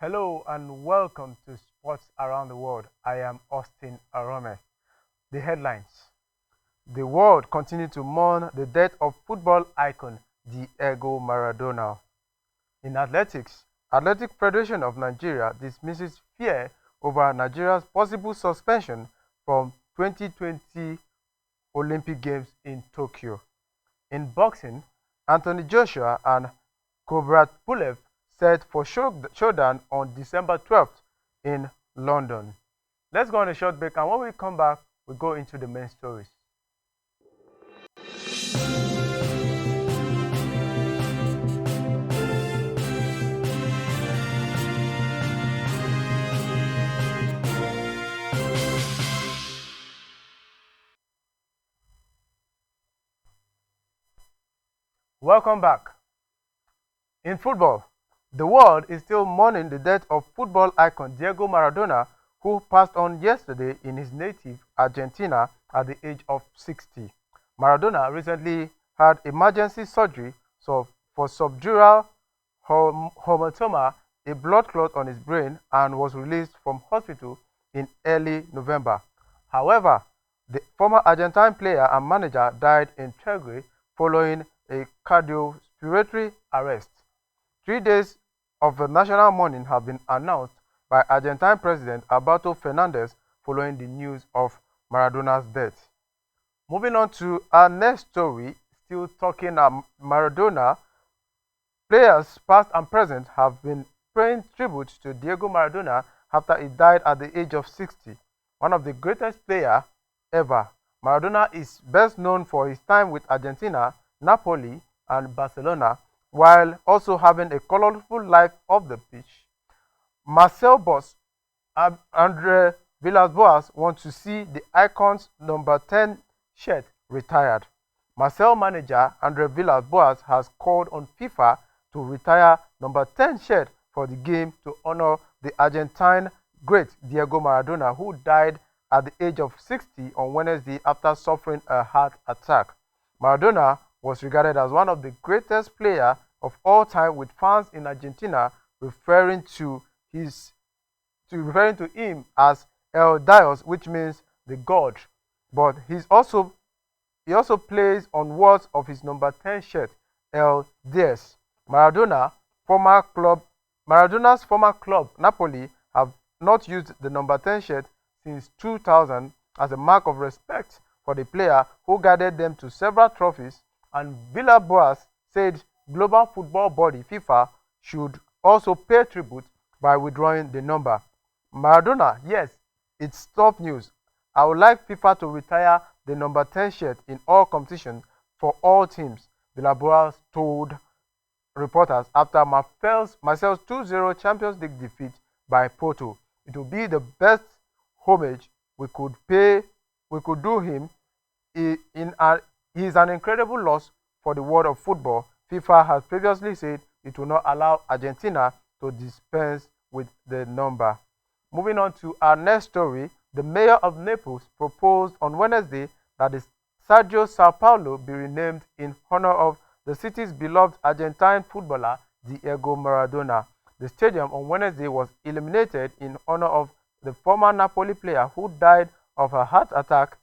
Hello and welcome to Sports Around the World. I am Austin Arome. The headlines. The world continues to mourn the death of football icon Diego Maradona. In athletics, Athletic Federation of Nigeria dismisses fear over Nigeria's possible suspension from 2020 Olympic Games in Tokyo. In boxing, Anthony Joshua and Kubrat Pulev set for showdown on December 12th in London. Let's go on a short break, and when we come back, we go into the main stories. Welcome back. In football, the world is still mourning the death of football icon Diego Maradona, who passed on yesterday in his native Argentina at the age of 60. Maradona recently had emergency surgery for subdural hematoma, a blood clot on his brain, and was released from hospital in early November. However, the former Argentine player and manager died in Tigre following a cardiorespiratory arrest. 3 days of the national mourning have been announced by Argentine President Alberto Fernandez following the news of Maradona's death. Moving on to our next story, still talking about Maradona, players past and present have been paying tribute to Diego Maradona after he died at the age of 60. One of the greatest players ever, Maradona is best known for his time with Argentina, Napoli, and Barcelona, while also having a colorful life off the pitch. Marcel boss Andre Villas-Boas wants to see the icon's number 10 shirt retired. Marcel manager Andre Villas-Boas has called on FIFA to retire number 10 shirt for the game to honor the Argentine great Diego Maradona, who died at the age of 60 on Wednesday after suffering a heart attack. Maradona was regarded as one of the greatest players of all time, with fans in Argentina referring to him as El Dios, which means the God. But he also plays on words of his number 10 shirt, El Diez. Maradona's former club, Napoli, have not used the number 10 shirt since 2000 as a mark of respect for the player who guided them to several trophies, and Villas-Boas said global football body FIFA should also pay tribute by withdrawing the number. Maradona, yes, it's tough news. I would like FIFA to retire the number 10 shirt in all competitions for all teams, Villas-Boas told reporters after Marseille's 2-0 Champions League defeat by Porto. It will be the best homage we could do him. He is an incredible loss for the world of football. FIFA has previously said it will not allow Argentina to dispense with the number. Moving on to our next story, the mayor of Naples proposed on Wednesday that the Stadio Sao Paulo be renamed in honor of the city's beloved Argentine footballer Diego Maradona. The stadium on Wednesday was illuminated in honor of the former Napoli player who died of a heart attack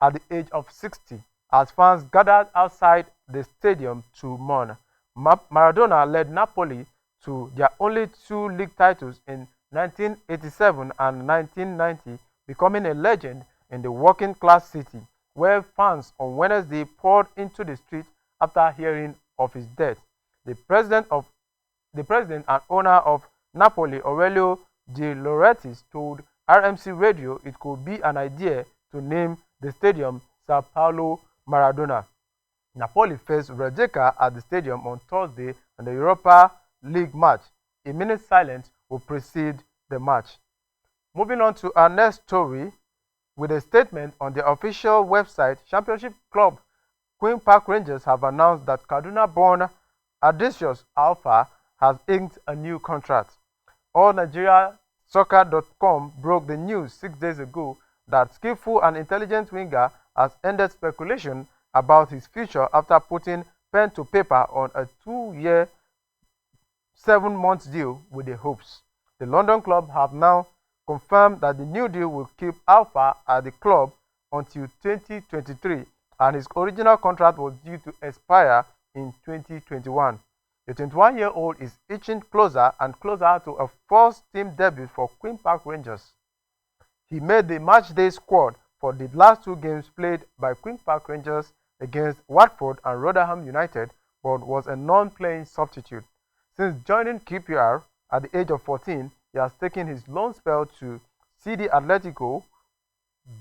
at the age of 60, as fans gathered outside the stadium to mourn. Maradona led Napoli to their only 2 league titles in 1987 and 1990, becoming a legend in the working-class city, where fans on Wednesday poured into the street after hearing of his death. The president and owner of Napoli, Aurelio De Laurentiis, told RMC Radio it could be an idea to name the stadium Sao Paulo Maradona. Napoli faced Rijeka at the stadium on Thursday in the Europa League match. A minute silence will precede the match. Moving on to our next story, with a statement on the official website, Championship club Queen Park Rangers have announced that Kaduna-born Adesius Alpha has inked a new contract. AllNigeriaSoccer.com broke the news 6 days ago that skillful and intelligent winger has ended speculation about his future after putting pen to paper on a 2-year, 7-month deal with the Hopes. The London club have now confirmed that the new deal will keep Alpha at the club until 2023, and his original contract was due to expire in 2021. The 21-year-old is inching closer and closer to a first-team debut for Queen Park Rangers. He made the matchday squad for the last two games played by Queen Park Rangers against Watford and Rotherham United, but was a non-playing substitute. Since joining QPR at the age of 14, he has taken his loan spell to CD Atletico,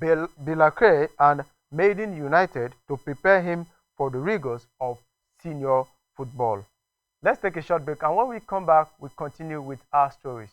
Bilbao and Maiden United to prepare him for the rigors of senior football. Let's take a short break, and when we come back, we continue with our stories.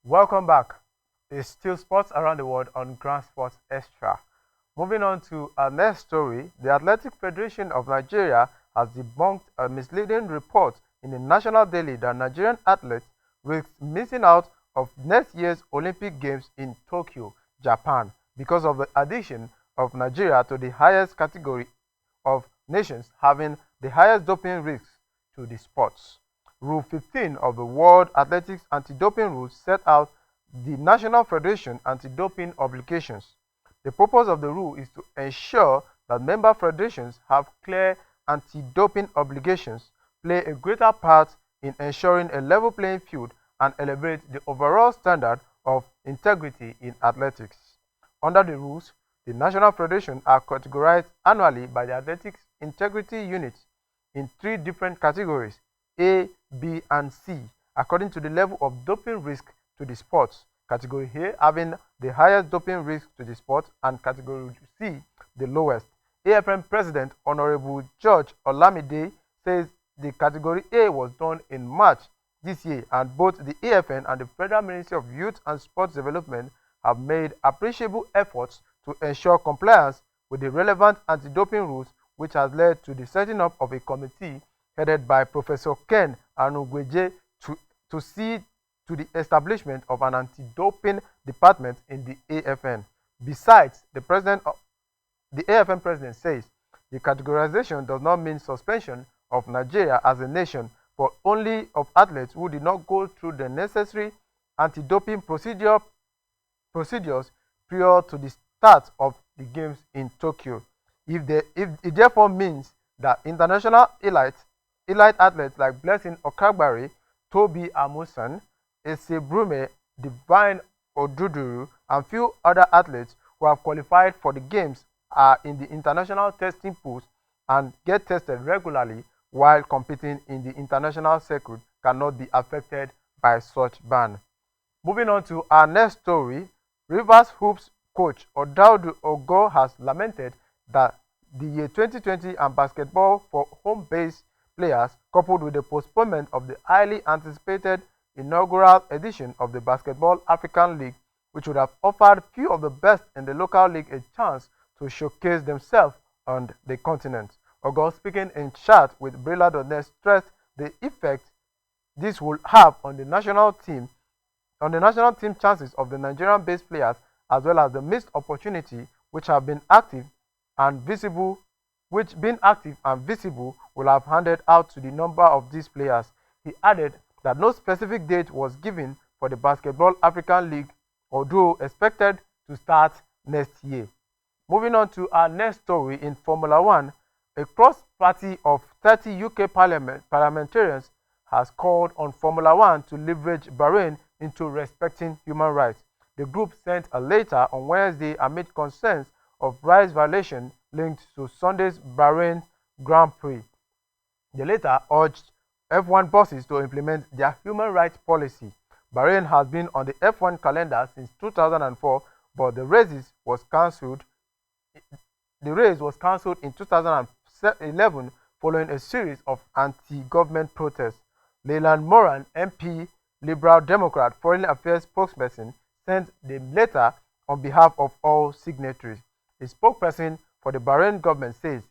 Welcome back. It's still sports around the world on Grand Sports Extra. Moving on to our next story, the Athletic Federation of Nigeria has debunked a misleading report in the National Daily that Nigerian athletes risk missing out of next year's Olympic Games in Tokyo, Japan, because of the addition of Nigeria to the highest category of nations having the highest doping risks to the sports. Rule 15 of the World Athletics Anti-Doping Rules set out the National Federation anti-doping obligations. The purpose of the rule is to ensure that member federations have clear anti-doping obligations, play a greater part in ensuring a level playing field, and elevate the overall standard of integrity in athletics. Under the rules, the national federations are categorized annually by the Athletics Integrity Unit in three different categories: A, B, and C, according to the level of doping risk to the sports. Category A having the highest doping risk to the sport, and Category C the lowest. AFN President Honorable George Olamide says the Category A was done in March this year, and both the AFN and the Federal Ministry of Youth and Sports Development have made appreciable efforts to ensure compliance with the relevant anti-doping rules, which has led to the setting up of a committee headed by Professor Ken Anugweje to see to the establishment of an anti-doping department in the AFN. Besides, the AFN president says the categorization does not mean suspension of Nigeria as a nation, but only of athletes who did not go through the necessary anti-doping procedures prior to the start of the games in Tokyo. It therefore means that international elite athletes like Blessing Okagbare, Toby Amusan, Ese Brume, Divine Oduduru, and few other athletes who have qualified for the games are in the international testing pools and get tested regularly while competing in the international circuit cannot be affected by such ban. Moving on to our next story, Rivers Hoops coach Odaudu Ogo has lamented that the year 2020 and basketball for home-based players, coupled with the postponement of the highly anticipated inaugural edition of the Basketball African League, which would have offered few of the best in the local league a chance to showcase themselves on the continent. Ogo, speaking in chat with Brilla.net, stressed the effect this will have on the national team chances of the Nigerian-based players, as well as the missed opportunity which have been active and visible which, being active and visible, will have handed out to the number of these players. He added that no specific date was given for the Basketball African League, although expected to start next year. Moving on to our next story in Formula One, a cross-party of 30 UK parliamentarians has called on Formula One to leverage Bahrain into respecting human rights. The group sent a letter on Wednesday amid concerns of rights violations linked to Sunday's Bahrain Grand Prix. The letter urged F1 bosses to implement their human rights policy. Bahrain has been on the F1 calendar since 2004, but the race was cancelled in 2011 following a series of anti-government protests. Leyland Moran, MP, Liberal Democrat Foreign Affairs spokesperson, sent the letter on behalf of all signatories. A spokesperson for the Bahrain government says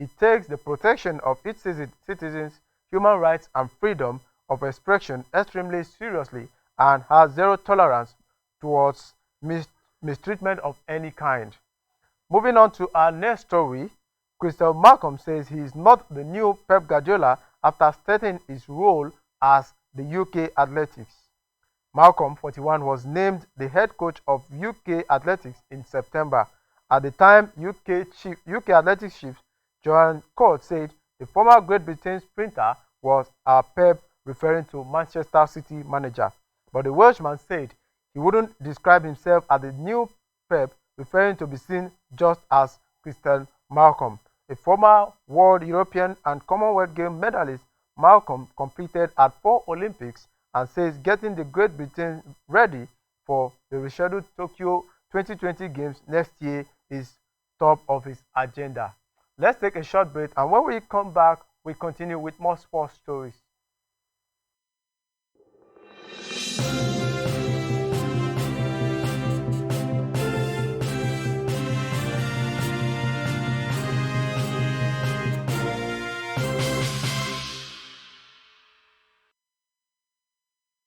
it takes the protection of its citizens' human rights and freedom of expression extremely seriously and has zero tolerance towards mistreatment of any kind. Moving on to our next story, Crystal Malcolm says he is not the new Pep Guardiola after starting his role as the UK Athletics. Malcolm, 41, was named the head coach of UK Athletics in September. At the time, UK Athletics chief Joan Court said the former Great Britain sprinter was our Pep, referring to Manchester City manager. But the Welshman said he wouldn't describe himself as the new Pep, referring to be seen just as Crystal Malcolm. A former World, European and Commonwealth Games medalist, Malcolm competed at 4 Olympics and says getting the Great Britain ready for the rescheduled Tokyo 2020 Games next year is top of his agenda. Let's take a short break, and when we come back, we continue with more sports stories.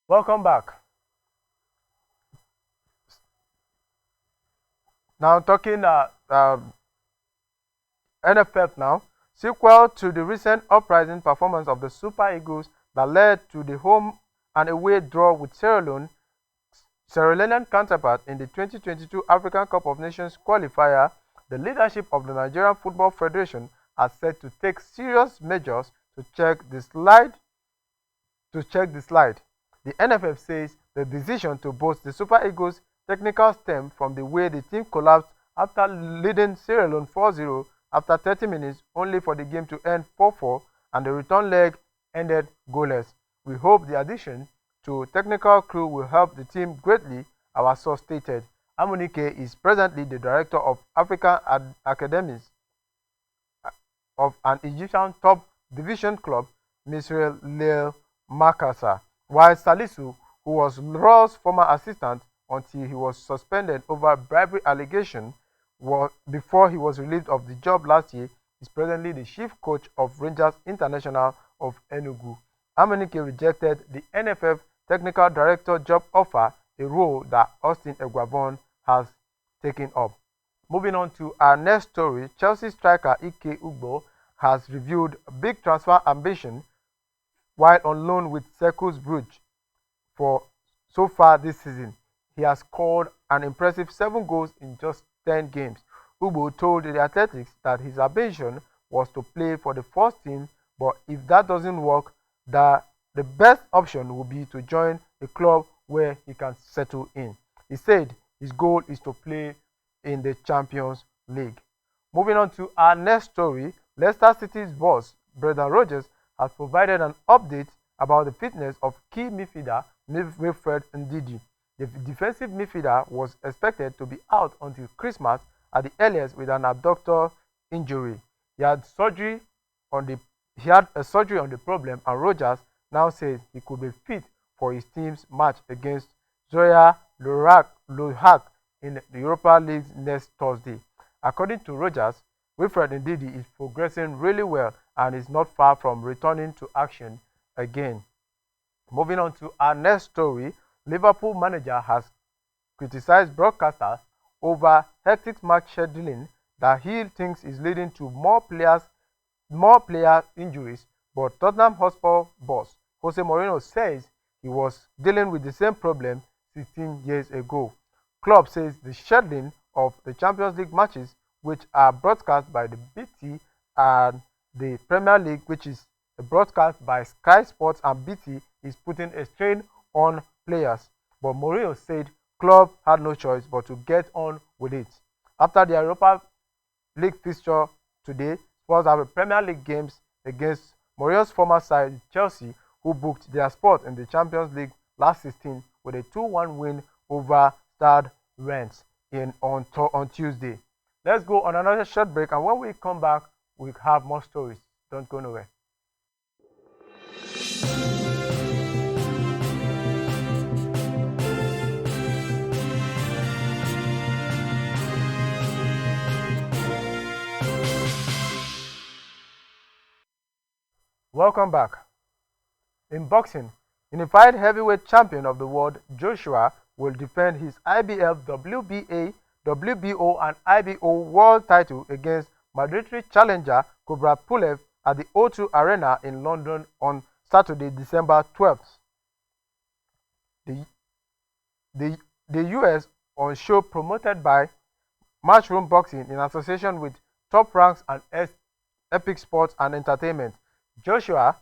Welcome back. Now talking NFF now. Sequel to the recent uprising performance of the Super Eagles that led to the home and away draw with Sierra Leonean counterpart in the 2022 African Cup of Nations qualifier, the leadership of the Nigerian Football Federation has said to take serious measures to check the slide. The NFF says the decision to boost the Super Eagles technical stemmed from the way the team collapsed after leading Sierra Leone 4-0 after 30 minutes, only for the game to end 4-4, and the return leg ended goalless. We hope the addition to technical crew will help the team greatly, our source stated. Amunike is presently the director of African Academies of an Egyptian top division club, Misrael Leil Makassar, while Salisu, who was Raw's former assistant until he was suspended over bribery allegation before he was relieved of the job last year, is presently the chief coach of Rangers International of Enugu. Amunike rejected the NFF technical director job offer, a role that Austin Eguavon has taken up. Moving on to our next story, Chelsea striker Ike Ugbo has revealed big transfer ambition while on loan with Cercle Brugge for so far this season. He has scored an impressive 7 goals in just 10 games. Ugbo told the Athletics that his ambition was to play for the first team, but if that doesn't work, the best option would be to join a club where he can settle in. He said his goal is to play in the Champions League. Moving on to our next story, Leicester City's boss, Brendan Rodgers, has provided an update about the fitness of key midfielder Wilfred Ndidi. The defensive midfielder was expected to be out until Christmas at the earliest with an abductor injury. He had a surgery on the problem, and Rodgers now says he could be fit for his team's match against Zoya Lohak in the Europa League next Thursday. According to Rodgers, Wilfred Ndidi is progressing really well and is not far from returning to action again. Moving on to our next story, Liverpool manager has criticized broadcasters over hectic match scheduling that he thinks is leading to more player injuries, but Tottenham Hotspur boss Jose Mourinho says he was dealing with the same problem 16 years ago. Club says the scheduling of the Champions League matches, which are broadcast by the BT, and the Premier League, which is broadcast by Sky Sports and BT, is putting a strain on players. But Mourinho said club had no choice but to get on with it. After the Europa League fixture today, Spurs have a Premier League games against Mourinho's former side Chelsea, who booked their spot in the Champions League last 16 with a 2-1 win over Stade Reims on Tuesday. Let's go on another short break, and when we come back, we have more stories. Don't go nowhere. Welcome back. In boxing, unified heavyweight champion of the world Joshua will defend his IBF, WBA, WBO and IBO world title against mandatory challenger Kubrat Pulev at the O2 Arena in London on Saturday, December 12th. The US on show promoted by Matchroom Boxing in association with Top Ranks and Epic Sports and Entertainment. Joshua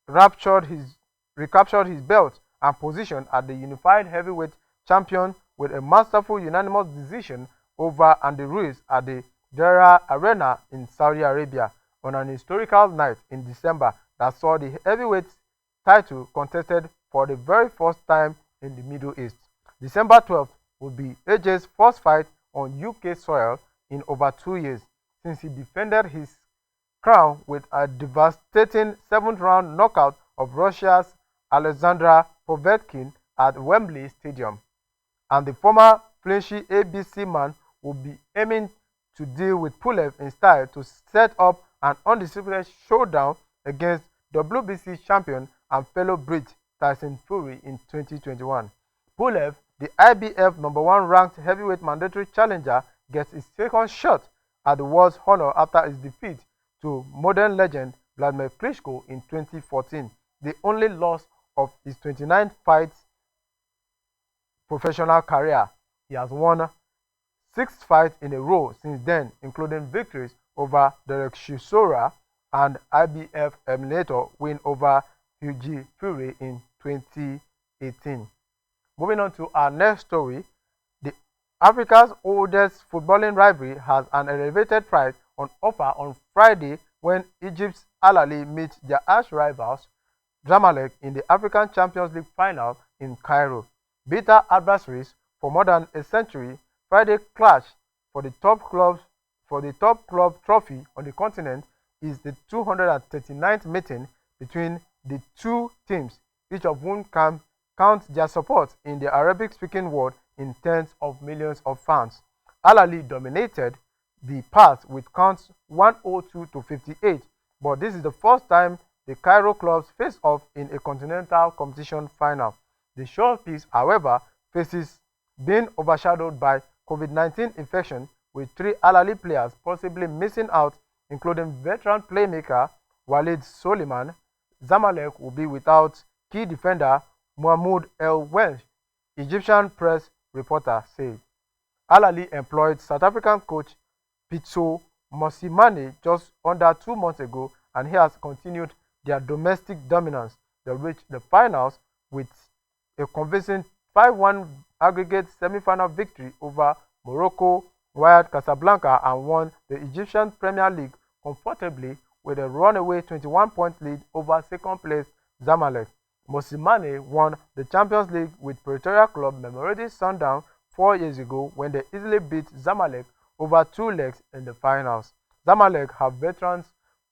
recaptured his belt and position as the unified heavyweight champion with a masterful unanimous decision over Andy Ruiz at the Jeddah Arena in Saudi Arabia on an historical night in December that saw the heavyweight title contested for the very first time in the Middle East. December 12th will be AJ's first fight on UK soil in over 2 years since he defended his crown with a devastating 7th-round knockout of Russia's Alexander Povetkin at Wembley Stadium. And the former flinchy ABC man will be aiming to deal with Pulev in style to set up an undisputed showdown against WBC champion and fellow Brit Tyson Fury in 2021. Pulev, the IBF #1 ranked heavyweight mandatory challenger, gets his second shot at the world's honor after his defeat to modern legend Vladimir Klitschko in 2014, the only loss of his 29 fights professional career. He has won 6 fights in a row since then, including victories over Derek Chisora and IBF eliminator win over Hughie Fury in 2018. Moving on to our next story, Africa's oldest footballing rivalry has an elevated prize on offer on Friday when Egypt's Al Ahly meets their arch rivals Zamalek in the African Champions League final in Cairo. Bitter adversaries for more than a century, Friday clash for the top club trophy on the continent is the 239th meeting between the two teams, each of whom can count their support in the Arabic-speaking world in tens of millions of fans. Al Ahly dominated the path with counts 102 to 58, but this is the first time the Cairo clubs face off in a continental competition final. The showpiece, however, faces being overshadowed by COVID-19 infection, with 3 Al Ahly players possibly missing out, including veteran playmaker Walid Soliman. Zamalek will be without key defender Mahmoud El Welsh, Egyptian press reporter said. Al Ahly employed South African coach Pitso Mosimane just under 2 months ago, and he has continued their domestic dominance. They reached the finals with a convincing 5-1 aggregate semi-final victory over Morocco Wydad Casablanca and won the Egyptian Premier League comfortably with a runaway 21-point lead over second-place Zamalek. Mosimane won the Champions League with Pretoria club Mamelodi Sundowns 4 years ago when they easily beat Zamalek over 2 legs in the finals. Zamalek have veterans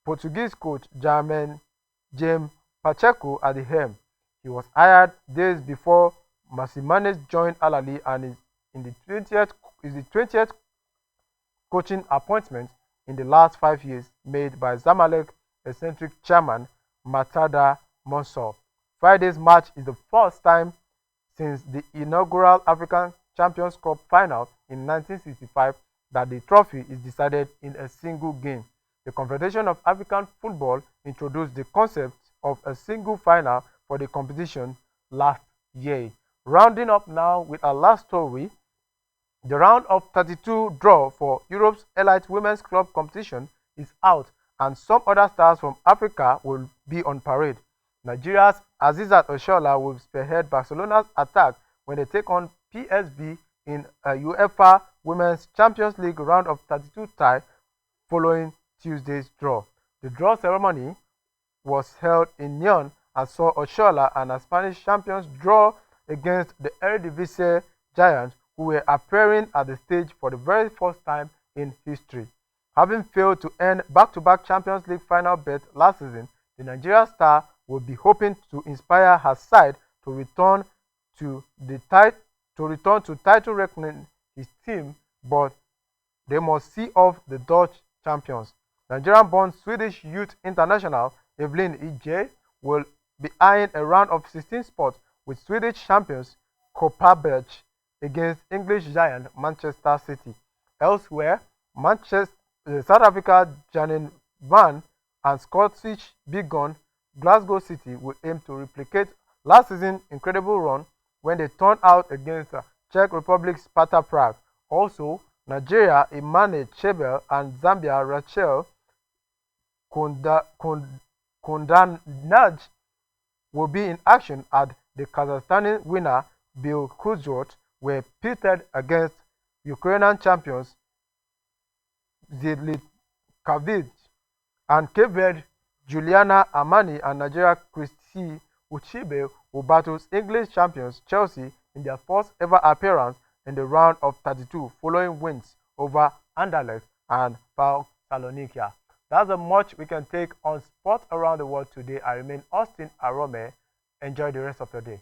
Portuguese coach Jaime Pacheco at the helm. He was hired days before Mosimane joined Al Ahly and is the 20th coaching appointment in the last 5 years made by Zamalek eccentric chairman Matada Mansour. Friday's match is the first time since the inaugural African Champions Cup final in 1965 that the trophy is decided in a single game. The Confederation of African Football introduced the concept of a single final for the competition last year. Rounding up now with our last story, the round of 32 draw for Europe's Elite Women's Club competition is out, and some other stars from Africa will be on parade. Nigeria's Azizat Oshoala will spearhead Barcelona's attack when they take on PSV in a UEFA Women's Champions League round of 32 tie following Tuesday's draw. The draw ceremony was held in Nyon and saw Oshoala and her Spanish champions draw against the Eredivisie giants who were appearing at the stage for the very first time in history. Having failed to earn back-to-back Champions League final berth last season, the Nigeria star will be hoping to inspire her side to return to title reckoning his team, but they must see off the Dutch champions. Nigerian-born Swedish youth international Evelyn Ije will be eyeing a round of 16 spot with Swedish champions Kopparberg against English giant Manchester City. Elsewhere, South Africa Janine Van and Scottish big gun Glasgow City will aim to replicate last season's incredible run when they turned out against Czech Republic's Sparta Prague. Also, Nigeria Imane Chebel and Zambia Rachel Kondanaj will be in action as the Kazakhstani winner Bill Kuzrot were pitted against Ukrainian champions Zidlikavich and Cape Verde Juliana Amani and Nigeria Christy Uchibe will battle English champions Chelsea in their first ever appearance in the round of 32 following wins over Anderlecht and PAOK Salonikia. That's the much we can take on sport around the world today. I remain Austin Arome. Enjoy the rest of your day.